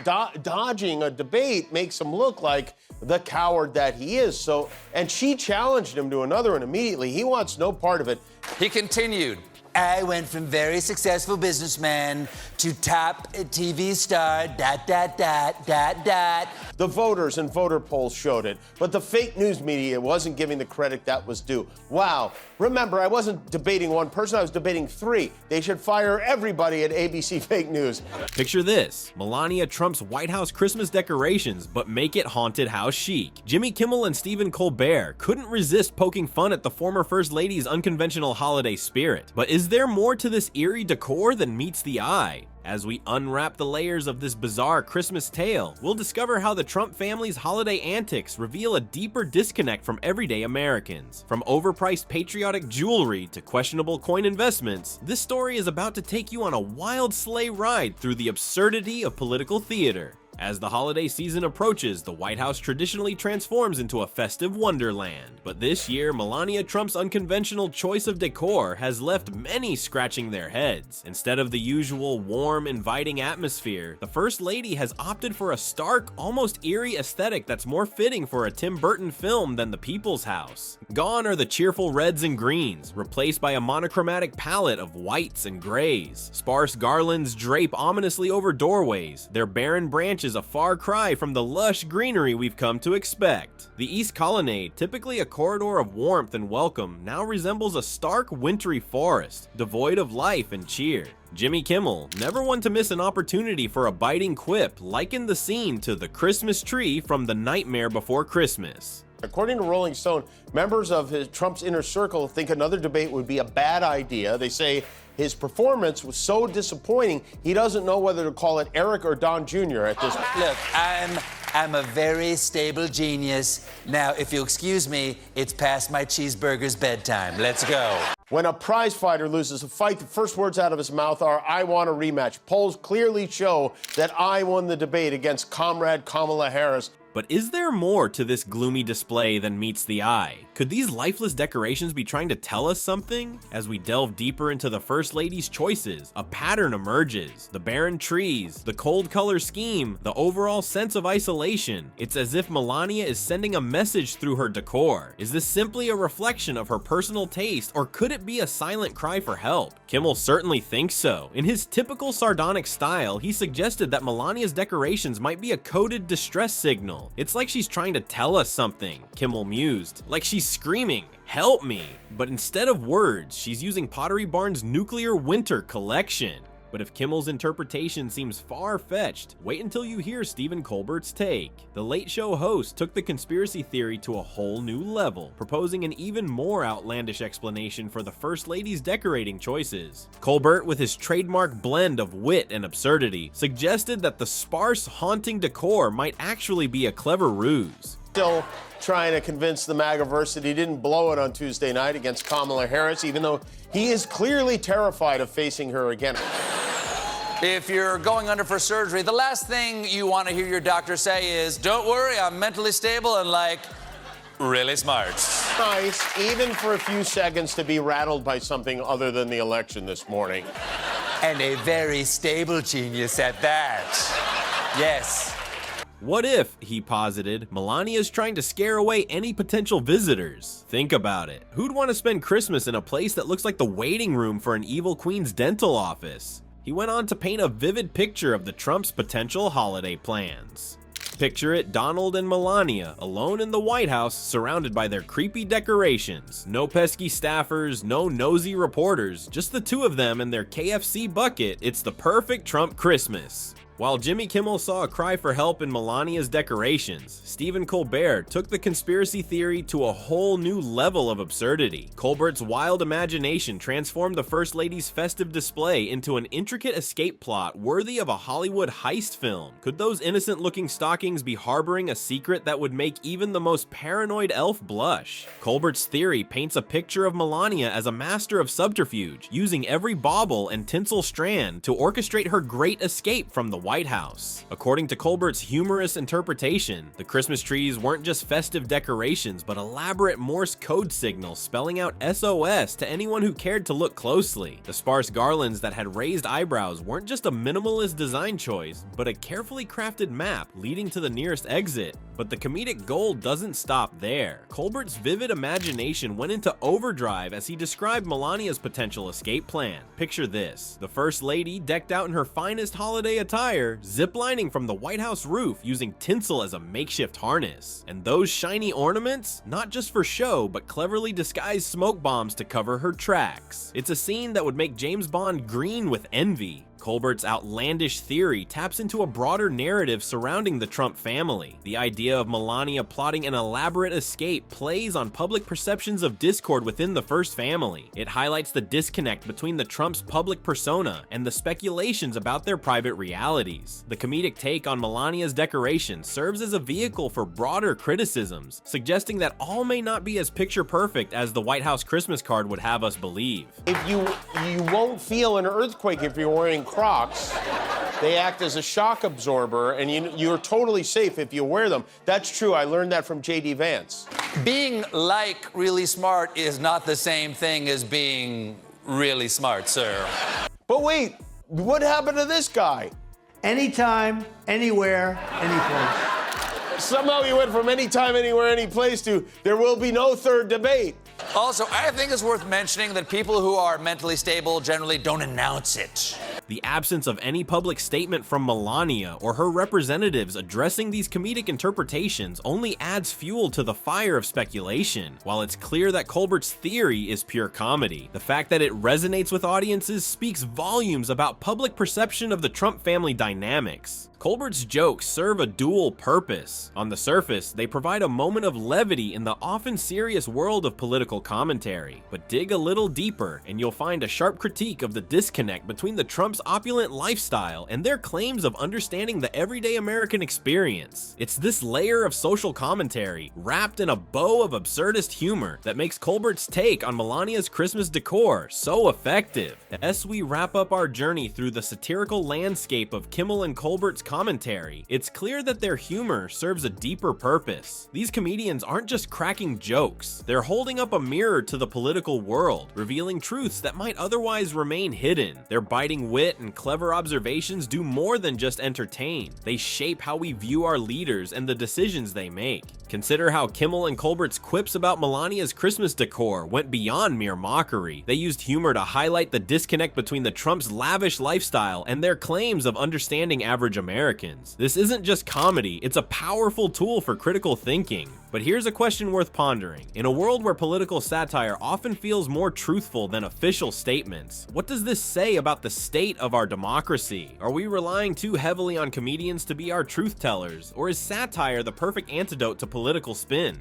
dodging a debate makes him look like the coward that he is. So, and she challenged him to another one immediately. He wants no part of it. He continued. I went from very successful businessman to top TV star, ... The voters and voter polls showed it, but the fake news media wasn't giving the credit that was due. Wow. Remember, I wasn't debating one person, I was debating three. They should fire everybody at ABC Fake News. Picture this: Melania Trump's White House Christmas decorations, but make it haunted house chic. Jimmy Kimmel and Stephen Colbert couldn't resist poking fun at the former First Lady's unconventional holiday spirit. But is there more to this eerie decor than meets the eye? As we unwrap the layers of this bizarre Christmas tale, we'll discover how the Trump family's holiday antics reveal a deeper disconnect from everyday Americans. From overpriced patriotic jewelry to questionable coin investments, this story is about to take you on a wild sleigh ride through the absurdity of political theater. As the holiday season approaches, the White House traditionally transforms into a festive wonderland. But this year, Melania Trump's unconventional choice of decor has left many scratching their heads. Instead of the usual warm, inviting atmosphere, the First Lady has opted for a stark, almost eerie aesthetic that's more fitting for a Tim Burton film than The People's House. Gone are the cheerful reds and greens, replaced by a monochromatic palette of whites and grays. Sparse garlands drape ominously over doorways, their barren branches a far cry from the lush greenery we've come to expect. The East Colonnade, typically a corridor of warmth and welcome, now resembles a stark wintry forest, devoid of life and cheer. Jimmy Kimmel, never one to miss an opportunity for a biting quip, likened the scene to the Christmas tree from The Nightmare Before Christmas. According to Rolling Stone, members of Trump's inner circle think another debate would be a bad idea. They say his performance was so disappointing, he doesn't know whether to call it Eric or Don Jr. at this point. Look, I'm a very stable genius. Now, if you'll excuse me, it's past my cheeseburger's bedtime. Let's go. When a prize fighter loses a fight, the first words out of his mouth are, "I want a rematch." Polls clearly show that I won the debate against Comrade Kamala Harris. But is there more to this gloomy display than meets the eye? Could these lifeless decorations be trying to tell us something? As we delve deeper into the First Lady's choices, a pattern emerges. The barren trees, the cold color scheme, the overall sense of isolation. It's as if Melania is sending a message through her decor. Is this simply a reflection of her personal taste, or could it be a silent cry for help? Kimmel certainly thinks so. In his typical sardonic style, he suggested that Melania's decorations might be a coded distress signal. It's like she's trying to tell us something, Kimmel mused. Like she's screaming, "Help me!" But instead of words, she's using Pottery Barn's Nuclear Winter collection. But if Kimmel's interpretation seems far-fetched, wait until you hear Stephen Colbert's take. The Late Show host took the conspiracy theory to a whole new level, proposing an even more outlandish explanation for the First Lady's decorating choices. Colbert, with his trademark blend of wit and absurdity, suggested that the sparse, haunting decor might actually be a clever ruse. Still trying to convince the MAGAverse that he didn't blow it on Tuesday night against Kamala Harris, even though he is clearly terrified of facing her again. If you're going under for surgery, the last thing you want to hear your doctor say is, "Don't worry, I'm mentally stable and, like, really smart." Nice, even for a few seconds, to be rattled by something other than the election this morning. And a very stable genius at that. Yes. What if, he posited, Melania's trying to scare away any potential visitors? Think about it. Who'd want to spend Christmas in a place that looks like the waiting room for an evil queen's dental office? He went on to paint a vivid picture of the Trump's potential holiday plans. Picture it, Donald and Melania, alone in the White House, surrounded by their creepy decorations. No pesky staffers, no nosy reporters, just the two of them and their KFC bucket. It's the perfect Trump Christmas. While Jimmy Kimmel saw a cry for help in Melania's decorations, Stephen Colbert took the conspiracy theory to a whole new level of absurdity. Colbert's wild imagination transformed the First Lady's festive display into an intricate escape plot worthy of a Hollywood heist film. Could those innocent-looking stockings be harboring a secret that would make even the most paranoid elf blush? Colbert's theory paints a picture of Melania as a master of subterfuge, using every bauble and tinsel strand to orchestrate her great escape from the White House. According to Colbert's humorous interpretation, the Christmas trees weren't just festive decorations, but elaborate Morse code signals spelling out SOS to anyone who cared to look closely. The sparse garlands that had raised eyebrows weren't just a minimalist design choice, but a carefully crafted map leading to the nearest exit. But the comedic gold doesn't stop there. Colbert's vivid imagination went into overdrive as he described Melania's potential escape plan. Picture this: the First Lady, decked out in her finest holiday attire, ziplining from the White House roof using tinsel as a makeshift harness. And those shiny ornaments? Not just for show, but cleverly disguised smoke bombs to cover her tracks. It's a scene that would make James Bond green with envy. Colbert's outlandish theory taps into a broader narrative surrounding the Trump family. The idea of Melania plotting an elaborate escape plays on public perceptions of discord within the First Family. It highlights the disconnect between the Trumps' public persona and the speculations about their private realities. The comedic take on Melania's decoration serves as a vehicle for broader criticisms, suggesting that all may not be as picture perfect as the White House Christmas card would have us believe. If you won't feel an earthquake if you're wearing Crocs. They act as a shock absorber, and you're totally safe if you wear them. That's true. I learned that from J.D. Vance. Being like really smart is not the same thing as being really smart, sir. But wait, what happened to this guy? Anytime, anywhere, anyplace. Somehow he went from anytime, anywhere, any place to there will be no third debate. Also, I think it's worth mentioning that people who are mentally stable generally don't announce it. The absence of any public statement from Melania or her representatives addressing these comedic interpretations only adds fuel to the fire of speculation. While it's clear that Colbert's theory is pure comedy, the fact that it resonates with audiences speaks volumes about public perception of the Trump family dynamics. Colbert's jokes serve a dual purpose. On the surface, they provide a moment of levity in the often serious world of political commentary. But dig a little deeper, and you'll find a sharp critique of the disconnect between the Trumps' opulent lifestyle and their claims of understanding the everyday American experience. It's this layer of social commentary, wrapped in a bow of absurdist humor, that makes Colbert's take on Melania's Christmas decor so effective. As we wrap up our journey through the satirical landscape of Kimmel and Colbert's commentary, it's clear that their humor serves a deeper purpose. These comedians aren't just cracking jokes, they're holding up a mirror to the political world, revealing truths that might otherwise remain hidden. Their biting wit and clever observations do more than just entertain. They shape how we view our leaders and the decisions they make. Consider how Kimmel and Colbert's quips about Melania's Christmas decor went beyond mere mockery. They used humor to highlight the disconnect between the Trumps' lavish lifestyle and their claims of understanding average Americans. This isn't just comedy, it's a powerful tool for critical thinking. But here's a question worth pondering. In a world where political satire often feels more truthful than official statements, what does this say about the state of our democracy? Are we relying too heavily on comedians to be our truth tellers, or is satire the perfect antidote to political spin?